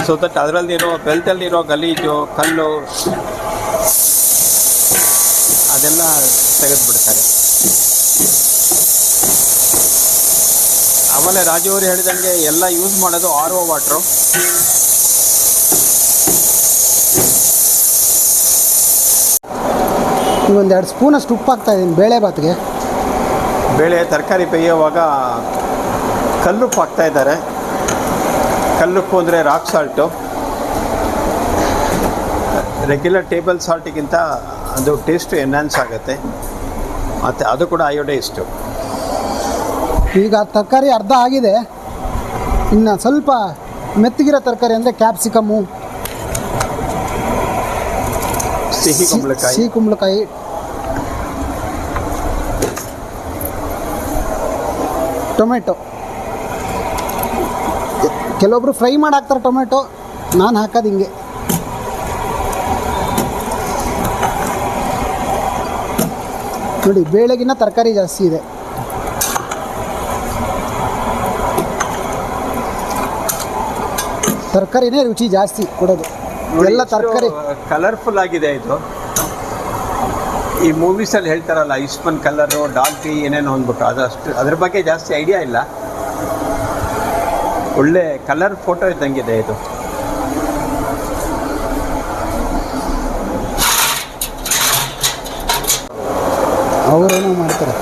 S2: ಸೊ ದಟ್ ಅದರಲ್ಲಿರೋ ಬೆಲ್ಲದಲ್ಲಿರೋ ಗಲೀಜು, ಕಲ್ಲು ಅದೆಲ್ಲ ತೆಗೆದುಬಿಡ್ತಾರೆ. ಆಮೇಲೆ ರಾಜು ಅವರು ಹೇಳಿದಂಗೆ ಎಲ್ಲ ಯೂಸ್ ಮಾಡೋದು RO ವಾಟ್ರು.
S3: ಒಂದು 2 ಸ್ಪೂನಷ್ಟು ಉಪ್ಪು ಹಾಕ್ತಾಯಿದ್ದೀನಿ ಬೇಳೆ ಭಾತ್ಗೆ.
S2: ಬೇಳೆ ತರಕಾರಿ ಬೇಯುವಾಗ ಕಲ್ಲುಪ್ಪು ಹಾಕ್ತಾ ಇದ್ದಾರೆ. ಕಲ್ಲುಪ್ಪು ಅಂದರೆ ರಾಕ್ ಸಾಲ್ಟು. ರೆಗ್ಯುಲರ್ ಟೇಬಲ್ ಸಾಲ್ಟಿಗಿಂತ ಅದು ಟೇಸ್ಟು ಎನ್ಹಾನ್ಸ್ ಆಗುತ್ತೆ. ಮತ್ತು ಅದು ಕೂಡ ಅಯೋಡೈಸ್ಟು.
S3: ಈಗ ತರಕಾರಿ ಅರ್ಧ ಆಗಿದೆ. ಇನ್ನು ಸ್ವಲ್ಪ ಮೆತ್ತಗಿರೋ ತರಕಾರಿ ಅಂದರೆ ಕ್ಯಾಪ್ಸಿಕಮ್ಮು, ಸಿಹಿ ಕುಂಬಳಕಾಯಿ, ಟೊಮೆಟೊ. ಕೆಲವೊಬ್ರು ಫ್ರೈ ಮಾಡಿ ಹಾಕ್ತಾರೆ ಟೊಮೆಟೊ, ನಾನು ಹಾಕೋದು ಹಿಂಗೆ. ನೋಡಿ, ಬೇಳೆಗಿನ್ನ ತರಕಾರಿ ಜಾಸ್ತಿ ಇದೆ. ತರಕಾರಿನೇ ರುಚಿ ಜಾಸ್ತಿ ಕೊಡೋದು. ಎಲ್ಲ ತರಕಾರಿ
S2: ಕಲರ್ಫುಲ್ ಆಗಿದೆ ಇದು. ಈ ಮೂವೀಸಲ್ಲಿ ಹೇಳ್ತಾರಲ್ಲ ಇಸ್ಪನ್ ಕಲರು, ಡಾಲ್ಫಿ ಏನೇನೋ ಅಂದ್ಬಿಟ್ಟು, ಅದ್ರ ಬಗ್ಗೆ ಜಾಸ್ತಿ ಐಡಿಯಾ ಇಲ್ಲ. ಒಳ್ಳೆ ಕಲರ್ ಫೋಟೋ ಇದ್ದಂಗಿದೆ ಇದು.
S3: ಅವರೇನೋ ಮಾಡ್ತಾರೆ.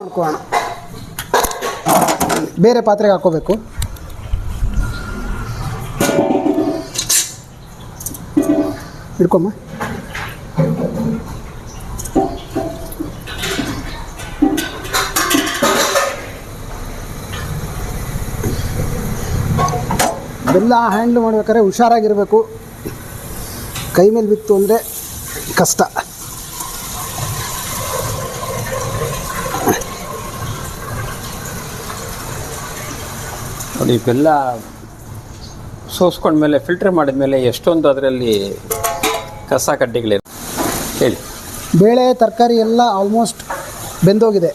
S3: ಮಾಡ್ಕೋಣ. ಬೇರೆ ಪಾತ್ರೆಗೆ ಹಾಕೋಬೇಕು. ಇಟ್ಕೊಮ್ಮ. ಬೆಲ್ಲ ಹ್ಯಾಂಡ್ಲ್ ಮಾಡ್ಬೇಕಾದ್ರೆ ಹುಷಾರಾಗಿರಬೇಕು. ಕೈ ಮೇಲೆ ಬಿತ್ತು ಅಂದರೆ ಕಷ್ಟ.
S2: ನೋಡಿ, ಬೆಲ್ಲ ಸೋಸ್ಕೊಂಡ್ಮೇಲೆ ಫಿಲ್ಟರ್ ಮಾಡಿದ್ಮೇಲೆ ಎಷ್ಟೊಂದು ಅದರಲ್ಲಿ ಕಸ ಕಡ್ಡಿಗಳಿದೆ. ಹೇಳಿ.
S3: ಬೇಳೆ ತರಕಾರಿ ಎಲ್ಲ ಆಲ್ಮೋಸ್ಟ್ ಬೆಂದೋಗಿದೆ.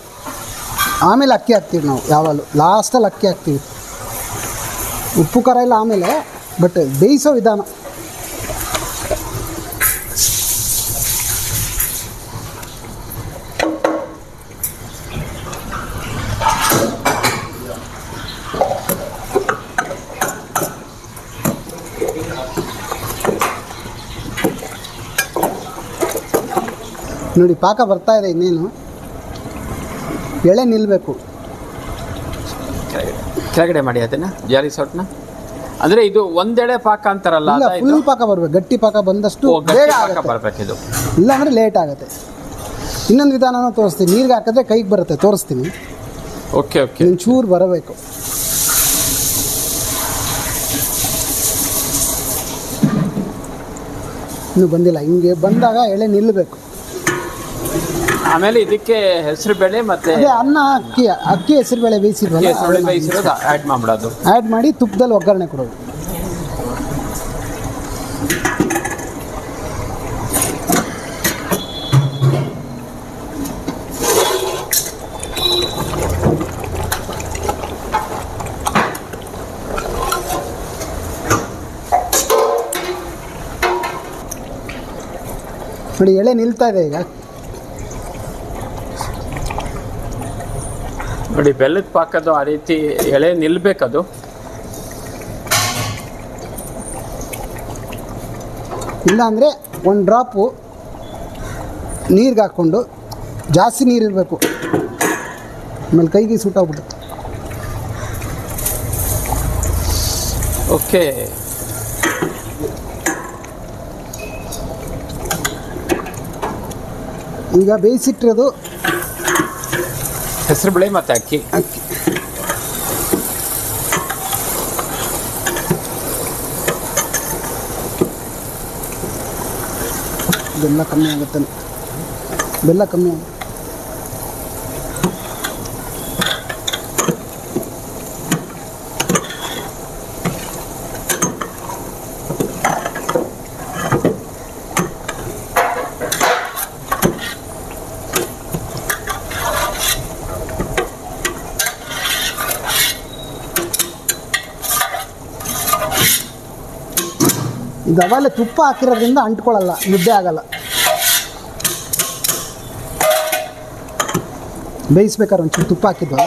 S3: ಆಮೇಲೆ ಅಕ್ಕಿ ಹಾಕ್ತೀವಿ ನಾವು. ಯಾವಾಗಲೂ ಲಾಸ್ಟಲ್ಲಿ ಅಕ್ಕಿ ಹಾಕ್ತೀವಿ. ಉಪ್ಪು ಖಾರ ಎಲ್ಲ ಆಮೇಲೆ ಬಟ್ ಬೇಯಿಸೋ ವಿಧಾನ ನೋಡಿ ಪಾಕ ಬರ್ತಾ ಇದೆ. ಇನ್ನೇನು ಎಳೆ ನಿಲ್ಲಬೇಕು.
S2: ಕೆಳಗಡೆ ಮಾಡಿ ಅದನ್ನು ಜಾಲಿ ಸೌಟ್ನ. ಅಂದರೆ ಇದು ಒಂದೆಳೆ ಪಾಕ ಅಂತಾರಲ್ಲ,
S3: ಇಲ್ಲ, ಫುಲ್ ಪಾಕ ಬರಬೇಕು. ಗಟ್ಟಿ ಪಾಕ ಬಂದಷ್ಟು ಬೇಗ ಆಗುತ್ತೆ.
S2: ಬರಬೇಕಿದು,
S3: ಇಲ್ಲ ಅಂದರೆ ಲೇಟ್ ಆಗುತ್ತೆ. ಇನ್ನೊಂದು ವಿಧಾನನೂ ತೋರಿಸ್ತೀನಿ. ನೀರಿಗೆ ಹಾಕಿದ್ರೆ ಕೈಗೆ ಬರುತ್ತೆ, ತೋರಿಸ್ತೀನಿ.
S2: Okay okay.
S3: ಒಂಚೂರು ಬರಬೇಕು. ಇನ್ನೂ ಬಂದಿಲ್ಲ. ಹಿಂಗೆ ಬಂದಾಗ ಎಳೆ ನಿಲ್ಲಬೇಕು.
S2: ಆಮೇಲೆ ಇದಕ್ಕೆ ಹೆಸರು ಬೇಳೆ ಮತ್ತೆ
S3: ಅದೇ ಅನ್ನ, ಅಕ್ಕಿ ಹೆಸರು ಬೇಳೆ
S2: ಬೇಯಿಸಿರೋದು ಆ್ಯಡ್ ಮಾಡಿಬಿಡೋದು.
S3: ಆ್ಯಡ್ ಮಾಡಿ ತುಪ್ಪದಲ್ಲಿ ಒಗ್ಗರಣೆ ಕೊಡೋದು. ನೋಡಿ ಎಳೆ ನಿಲ್ತಾ ಇದೆ ಈಗ.
S2: ನೋಡಿ ಬೆಲ್ಲದ ಪಾಕದ್ದು ಆ ರೀತಿ ಎಳೆ ನಿಲ್ಬೇಕದು.
S3: ಇಲ್ಲ ಅಂದರೆ ಒಂದು ಡ್ರಾಪು ನೀರಿಗೆ ಹಾಕ್ಕೊಂಡು, ಜಾಸ್ತಿ ನೀರಿರಬೇಕು, ಆಮೇಲೆ ಕೈಗೆ ಸುಟ್ಟೋಗ್ಬಿಡುತ್ತೆ.
S2: ಓಕೆ.
S3: ಈಗ ಬೇಯಿಸಿಟ್ಟಿರೋದು
S2: ಹೆಸರು ಬೇಳೆ ಮತ್ತು ಅಕ್ಕಿ.
S3: ಬೆಲ್ಲ ಕಮ್ಮಿ ಆಗುತ್ತೆ. ಬೆಲ್ಲ ಕಮ್ಮಿ ಆಗುತ್ತೆ. ಇದು ಅವಾಗಲೇ ತುಪ್ಪ ಹಾಕಿರೋದ್ರಿಂದ ಅಂಟ್ಕೊಳ್ಳಲ್ಲ, ಮುದ್ದೆ ಆಗಲ್ಲ. ಬೇಯಿಸ್ಬೇಕಾದ್ರೆ ಒಂಚೂರು ತುಪ್ಪ ಹಾಕಿದ್ವಲ್ಲ,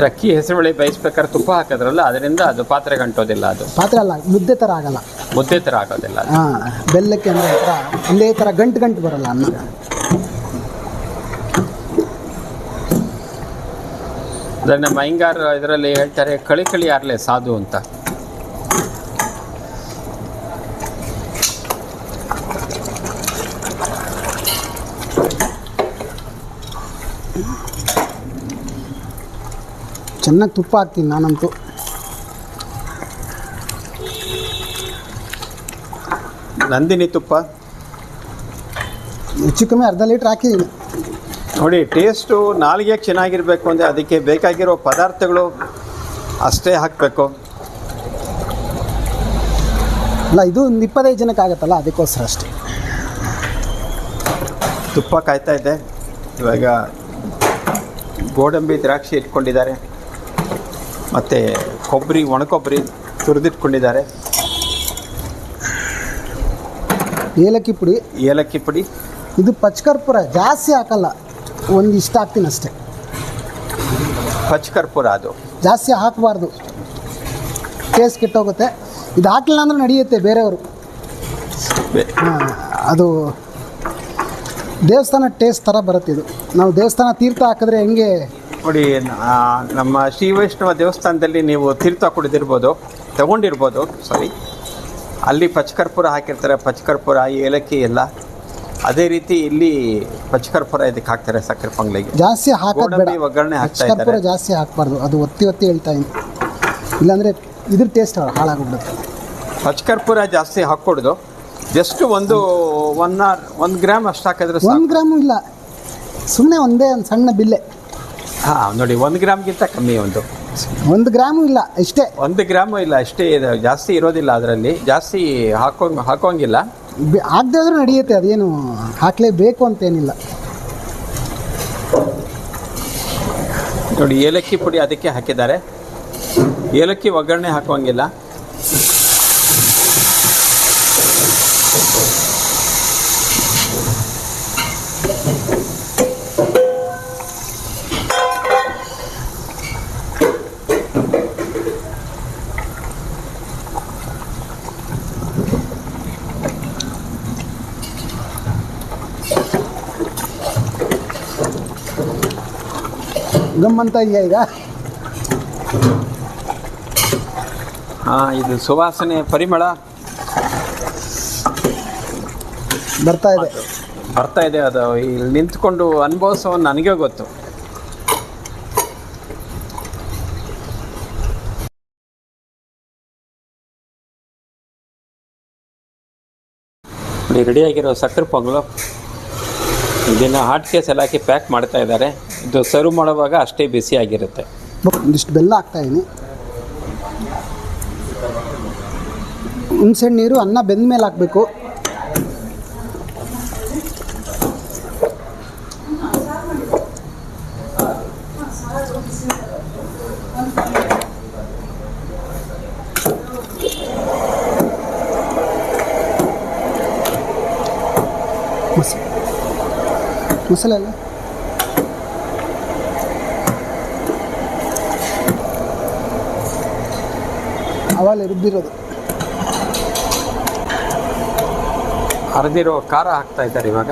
S2: ಅಕ್ಕಿ ಹೆಸರುಬೇಳೆ ಬೇಯಿಸ್ಬೇಕಾದ್ರೆ ತುಪ್ಪ ಹಾಕಿದ್ರಲ್ಲ, ಅದರಿಂದ ಅದು ಪಾತ್ರೆಗೆ ಅಂಟೋದಿಲ್ಲ. ಅದು
S3: ಪಾತ್ರೆ ಅಲ್ಲ, ಮುದ್ದೆ ಥರ ಆಗಲ್ಲ,
S2: ಮುದ್ದೆ ಥರ ಆಗೋದಿಲ್ಲ.
S3: ಹಾಂ, ಬೆಲ್ಲಕ್ಕೆ ಅಂದರೆ ಒಂಥರ ಒಂದೇ ಥರ ಗಂಟು ಬರಲ್ಲ ಅನ್ನ.
S2: ಅದನ್ನು ನಮ್ಮ ಅಯ್ಯಂಗಾರ್ ಇದರಲ್ಲಿ ಹೇಳ್ತಾರೆ, ಕಳಿ ಆರ್ಲೆ ಸಾಧು ಅಂತ.
S3: ಚೆನ್ನಾಗಿ ತುಪ್ಪ ಹಾಕ್ತೀನಿ ನಾನಂತೂ.
S2: ನಂದಿನಿ ತುಪ್ಪ
S3: ಹೆಚ್ಚು ಕಮ್ಮಿ ಅರ್ಧ ಲೀಟ್ರ್ ಹಾಕಿದ್ದೀನಿ.
S2: ನೋಡಿ, ಟೇಸ್ಟು ನಾಲಿಗೆ ಚೆನ್ನಾಗಿರಬೇಕು ಅಂದರೆ ಅದಕ್ಕೆ ಬೇಕಾಗಿರೋ ಪದಾರ್ಥಗಳು ಅಷ್ಟೇ ಹಾಕಬೇಕು.
S3: ಅಲ್ಲ, ಇದು ಒಂದು 25 ಜನಕ್ಕೆ ಆಗುತ್ತಲ್ಲ, ಅದಕ್ಕೋಸ್ಕರ ಅಷ್ಟೇ.
S2: ತುಪ್ಪ ಕಾಯ್ತಾ ಇದೆ. ಇವಾಗ ಗೋಡಂಬಿ ದ್ರಾಕ್ಷಿ ಇಟ್ಕೊಂಡಿದ್ದಾರೆ, ಮತ್ತು ಕೊಬ್ಬರಿ, ಒಣಕೊಬ್ಬರಿ ತುರಿದಿಟ್ಕೊಂಡಿದ್ದಾರೆ.
S3: ಏಲಕ್ಕಿ ಪುಡಿ. ಇದು ಪಚ್ಕರ್ಪೂರ ಜಾಸ್ತಿ ಹಾಕಲ್ಲ, ಒಂದು ಇಷ್ಟ ಹಾಕ್ತೀನಿ ಅಷ್ಟೇ.
S2: ಪಚ್ಕರ್ಪೂರ ಅದು
S3: ಜಾಸ್ತಿ ಹಾಕಬಾರ್ದು, ಟೇಸ್ಟ್ ಕೆಟ್ಟೋಗುತ್ತೆ. ಇದು ಹಾಕಲಿಲ್ಲ ಅಂದ್ರೆ ನಡೆಯುತ್ತೆ ಬೇರೆಯವರು. ಅದು ದೇವಸ್ಥಾನ ಟೇಸ್ಟ್ ಥರ ಬರುತ್ತೆ. ಇದು ನಾವು ದೇವಸ್ಥಾನ ತೀರ್ಥ ಹಾಕಿದ್ರೆ ಹೆಂಗೆ
S2: ನೋಡಿ, ನಮ್ಮ ಶ್ರೀ ವೈಷ್ಣವ ದೇವಸ್ಥಾನದಲ್ಲಿ ನೀವು ತೀರ್ಥ ಕುಡಿದಿರ್ಬೋದು, ತಗೊಂಡಿರ್ಬೋದು, ಅಲ್ಲಿ ಪಚ್ಕರ್ಪೂರ ಹಾಕಿರ್ತಾರೆ. ಪಚ್ಕರ್ಪೂರ, ಏಲಕ್ಕಿ ಎಲ್ಲ ಅದೇ ರೀತಿ ಇಲ್ಲಿ ಪಚ್ಕರ್ಪೂರ ಇದಕ್ಕೆ ಹಾಕ್ತಾರೆ, ಸಕ್ಕರೆ ಪೊಂಗಲಿಗೆ.
S3: ಜಾಸ್ತಿ ಹಾಕೋದು ಬೇಡ,
S2: ಒಗ್ಗರಣೆ ಹಾಕ್ತಾ
S3: ಪಚ್ಕರ್ಪೂರ ಜಾಸ್ತಿ ಹಾಕಬಾರ್ದು. ಅದು ಒತ್ತಿ ಹೇಳ್ತಾ ಇದ್ದೀನಿ, ಇಲ್ಲಾಂದರೆ ಇದ್ರ ಟೇಸ್ಟ್ ಹಾಳಾಗ್ಬಿಡುತ್ತೆ.
S2: ಪಚ್ಕರ್ಪೂರ ಜಾಸ್ತಿ ಹಾಕ್ಕೊಡ್ದು, ಜಸ್ಟ್ ಒಂದು 1 ಗ್ರಾಮ್ ಅಷ್ಟು ಹಾಕಿದ್ರೆ
S3: 1 ಗ್ರಾಮು ಇಲ್ಲ, ಸುಮ್ಮನೆ ಒಂದು ಸಣ್ಣ ಬಿಲ್ಲೆ.
S2: ಹಾಂ, ನೋಡಿ, 1 ಗ್ರಾಮ್ಗಿಂತ ಕಮ್ಮಿ.
S3: 1 ಗ್ರಾಮು ಇಲ್ಲ, ಇಷ್ಟೇ.
S2: 1 ಗ್ರಾಮು ಇಲ್ಲ, ಅಷ್ಟೇ. ಜಾಸ್ತಿ ಇರೋದಿಲ್ಲ, ಅದರಲ್ಲಿ ಜಾಸ್ತಿ ಹಾಕೋಂಗಿಲ್ಲ.
S3: ಆಗದೆ ಆದರೂ ನಡೆಯುತ್ತೆ, ಅದೇನು ಹಾಕಲೇಬೇಕು ಅಂತೇನಿಲ್ಲ.
S2: ನೋಡಿ, ಏಲಕ್ಕಿ ಪುಡಿ ಅದಕ್ಕೆ ಹಾಕಿದ್ದಾರೆ. ಏಲಕ್ಕಿ ಒಗ್ಗರಣೆ ಹಾಕೋಂಗಿಲ್ಲ.
S3: ಗಮ್ ಅಂತ ಇದೆಯಾ ಈಗ?
S2: ಹಾಂ, ಇದು ಸುವಾಸನೆ ಪರಿಮಳ
S3: ಬರ್ತಾ ಇದೆ.
S2: ಅದು ಇಲ್ಲಿ ನಿಂತ್ಕೊಂಡು ಅನುಭವಿಸೋ ನನಗೆ ಗೊತ್ತು. ರೆಡಿಯಾಗಿರೋ ಸಕ್ಕರೆ ಪೊಂಗಲು ಇದನ್ನು ಹಾಟ್ ಕೇಸಲ್ಲಿ ಹಾಕಿ ಪ್ಯಾಕ್ ಮಾಡ್ತಾ ಇದ್ದಾರೆ. ಇದು ಸರ್ವ್ ಮಾಡುವಾಗ ಅಷ್ಟೇ ಬಿಸಿಯಾಗಿರುತ್ತೆ.
S3: ಒಂದಿಷ್ಟು ಬೆಲ್ಲ ಹಾಕ್ತಾಯಿದ್ದೀನಿ. ಹುಣಸೆ ನೀರು ಅನ್ನ ಬೆಂದ ಮೇಲೆ ಹಾಕಬೇಕು. ಮಸಾಲೆ ಅಲ್ಲ, ಅವಾಗಲೇ ರುಬ್ಬಿರೋದು.
S2: ಅರ್ದಿರೋ ಖಾರ ಹಾಕ್ತಾ ಇದ್ದಾರೆ ಇವಾಗ.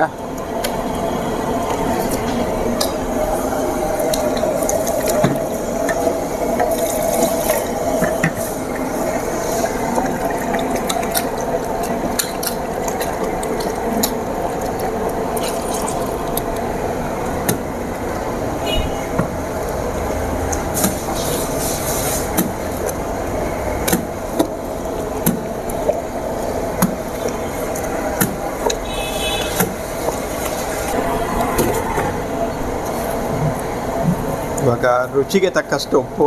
S2: ಇವಾಗ ರುಚಿಗೆ ತಕ್ಕಷ್ಟು ಉಪ್ಪು,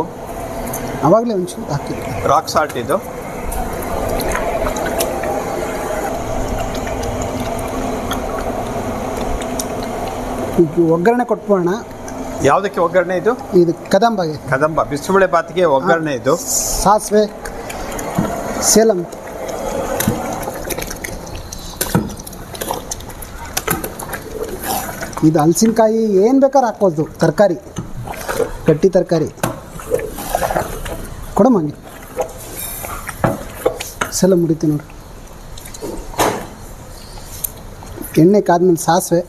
S3: ಆವಾಗಲೇ ಒಂಚೂರು ಹಾಕಿದ್ದು
S2: ರಾಕ್ ಸಾಲ್ಟ್. ಇದು
S3: ಒಗ್ಗರಣೆ ಕೊಟ್ಬೋಣ.
S2: ಯಾವುದಕ್ಕೆ ಒಗ್ಗರಣೆ?
S3: ಇದು ಕದಂಬಗೆ,
S2: ಕದಂಬ ಬಿಸಿಬೇಳೆ ಬಾತಿಗೆ ಒಗ್ಗರಣೆ. ಇದು
S3: ಸಾಸಿವೆ, ಸೇಲಂ, ಇದು ಹಲಸಿನಕಾಯಿ, ಏನು ಬೇಕಾದ್ರೆ ಹಾಕ್ಬೋದು. ತರಕಾರಿ, ಗಟ್ಟಿ ತರಕಾರಿ ಕೊಡಮ್ಮ. ಹಂಗೆ ಸೇಲಂ ಮುರಿತೀನಿ ನೋಡಿ. ಎಣ್ಣೆ ಕಾದ್ಮೇಲೆ ಸಾಸಿವೆ,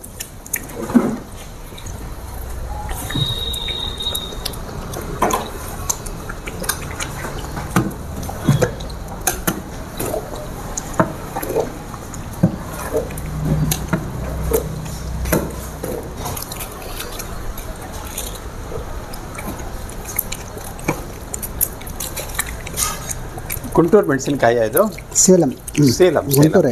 S2: ಗುಂಟೂರು ಮೆಣಸಿನಕಾಯಿ. ಇದು
S3: ಸೇಲಂ, ಗುಂಟೂರು.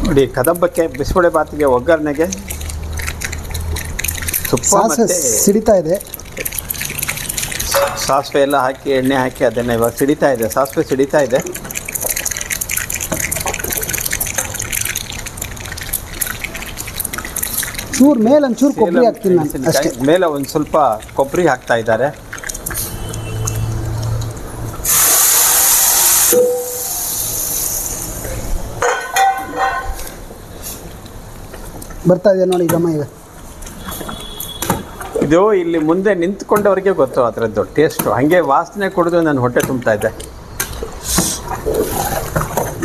S2: ನೋಡಿ, ಕದಂಬಕ್ಕೆ ಬಿಸಿಬೇಳೆ ಬಾತಿಗೆ ಒಗ್ಗರಣೆಗೆ ತುಪ್ಪ
S3: ಸಾಸಿವೆ ಸಿಡಿತಾ ಇದೆ.
S2: ಸಾಸಿವೆ ಎಲ್ಲ ಹಾಕಿ ಎಣ್ಣೆ ಹಾಕಿ ಅದನ್ನು ಇವಾಗ ಸಿಡಿತಾ ಇದೆ. ಸಾಸಿವೆ ಸಿಡಿತಾ ಇದೆ.
S3: ಚೂರು ಮೇಲೆ ಒಂಚೂರು ಕೊಬ್ಬರಿ ಹಾಕ್ತೀನಿ ನಾನು ಅಷ್ಟೇ.
S2: ಮೇಲೆ ಒಂದು ಸ್ವಲ್ಪ ಕೊಬ್ಬರಿ ಹಾಕ್ತಾ ಇದ್ದಾರೆ.
S3: ಬರ್ತಾ ಇದೆ ನೋಡಿ ಗಮ. ಈಗ
S2: ಇದು ಇಲ್ಲಿ ಮುಂದೆ ನಿಂತ್ಕೊಂಡವರಿಗೆ ಗೊತ್ತು ಅದರದ್ದು ಟೇಸ್ಟು. ಹಾಗೆ ವಾಸನೆ ಕುಡಿದು ನಾನು ಹೊಟ್ಟೆ ತುಂಬ್ತಾ ಇದ್ದೆ.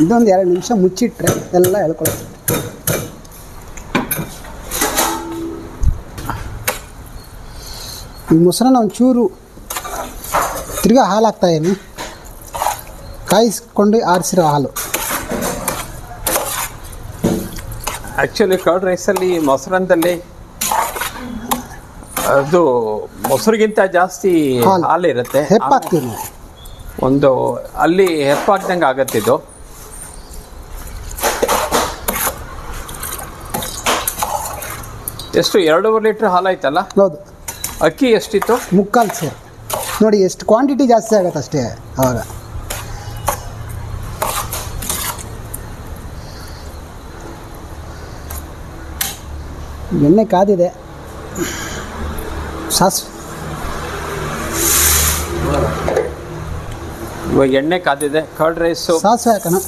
S3: ಇದೊಂದು 2 ನಿಮಿಷ ಮುಚ್ಚಿಟ್ರೆ ಎಲ್ಲ ಹೇಳ್ಕೊಳ್ತೀವಿ. ಈ ಮೊಸರನ್ನ ಒಂಚೂರು ತಿರ್ಗಾ ಹಾಲು ಹಾಕ್ತಾಯಿದ್ದೀನಿ. ಕಾಯಿಸ್ಕೊಂಡು ಆರಿಸಿರೋ ಹಾಲು.
S2: ಆ್ಯಕ್ಚುಲಿ ಕರ್ಡ್ ರೈಸಲ್ಲಿ ಮೊಸರನ್ನದಲ್ಲಿ ಅದು ಮೊಸರಿಗಿಂತ ಜಾಸ್ತಿ ಹಾಲಿರುತ್ತೆ.
S3: ಹೆಪ್ಪಾಗ್ತೀವಿ ನಾವು.
S2: ಒಂದು ಅಲ್ಲಿ ಹೆಪ್ಪಾಗ್ದಂಗೆ ಆಗತ್ತಿದ್ದು. ಎಷ್ಟು 2.5 ಲೀಟ್ರ್ ಹಾಲಾಯ್ತಲ್ಲ?
S3: ಹೌದು.
S2: ಅಕ್ಕಿ ಎಷ್ಟಿತ್ತು?
S3: 3/4 ಸೇರು. ನೋಡಿ ಎಷ್ಟು ಕ್ವಾಂಟಿಟಿ ಜಾಸ್ತಿ ಆಗತ್ತೆ ಅಷ್ಟೇ ಆವಾಗ. ಎಣ್ಣೆ ಕಾದಿದೆ. ಸಾಸಿವೆ
S2: ಇವಾಗ ಎಣ್ಣೆ ಕಾದಿದೆ. ಕರ್ಡ್ ರೈಸು
S3: ಸಾಸಿವೆ ಹಾಕೋಣ.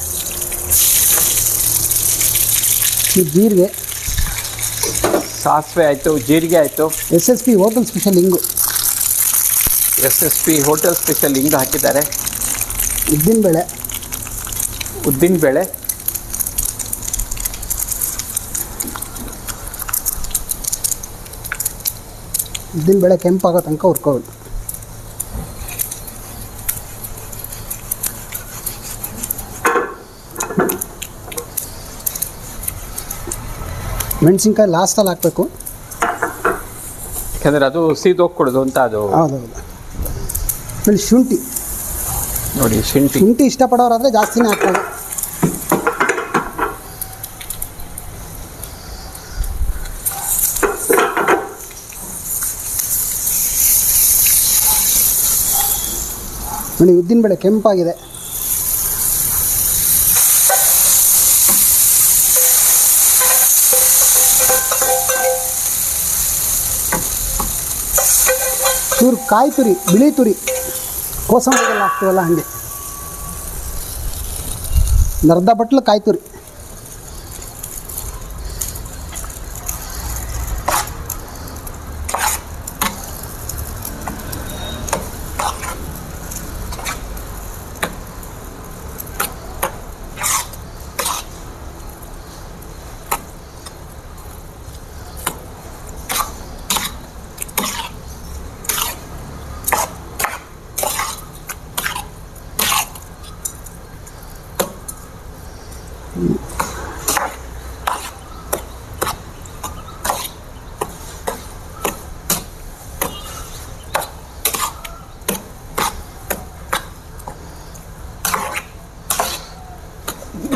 S3: ಜೀರಿಗೆ,
S2: ಸಾಸಿವೆ ಆಯಿತು, ಜೀರಿಗೆ ಆಯಿತು.
S3: SSP ಹೋಟೆಲ್ ಸ್ಪೆಷಲ್ ಹಿಂಗು.
S2: SSP ಹೋಟೆಲ್ ಸ್ಪೆಷಲ್ ಹಿಂಗು ಹಾಕಿದ್ದಾರೆ. ಉದ್ದಿನಬೇಳೆ,
S3: ಉದ್ದಿನ ಬೇಳೆ ಕೆಂಪಾಗೋ ತನಕ ಹುರ್ಕೋಬೇಕು. ಮೆಣಸಿನ್ಕಾಯಿ ಲಾಸ್ಟಲ್ಲಿ ಹಾಕಬೇಕು,
S2: ಯಾಕಂದರೆ ಅದು ಸೀದೋಗ್ಕೊಡೋದು ಅಂತ ಅದು.
S3: ಹೌದೌದು. ಆಮೇಲೆ ಶುಂಠಿ
S2: ನೋಡಿ,
S3: ಶುಂಠಿ ಇಷ್ಟಪಡೋರಾದರೆ ಜಾಸ್ತಿನೇ ಹಾಕ್ಬೋದು. ನೋಡಿ ಉದ್ದಿನ ಬೇಳೆ ಕೆಂಪಾಗಿದೆ. ಚೂರು ಕಾಯಿ ತುರಿ, ಬಿಳಿ ತುರಿ, ಕೋಸಂಬರಿಗೆಲ್ಲ ಹಾಕ್ತೀವಲ್ಲ ಹಂಗೆ ಒಂದು ಅರ್ಧ ಬಟ್ಲು ಕಾಯಿ ತುರಿ.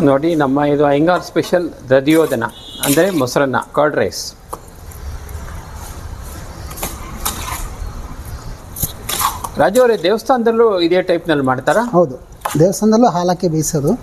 S2: ನೋಡಿ, ನಮ್ಮ ಇದು ಅಯ್ಯಂಗಾರ್ ಸ್ಪೆಷಲ್ ದಧಿಯೋದನ ಅಂದರೆ ಮೊಸರನ್ನ, ಕರ್ಡ್ ರೈಸ್. ರಾಜು ಅವರೇ, ದೇವಸ್ಥಾನದಲ್ಲೂ ಇದೇ ಟೈಪ್ನಲ್ಲಿ ಮಾಡ್ತಾರಾ?
S3: ಹೌದು, ದೇವಸ್ಥಾನದಲ್ಲೂ ಹಾಲಕ್ಕೆ ಬೇಯಿಸೋದು.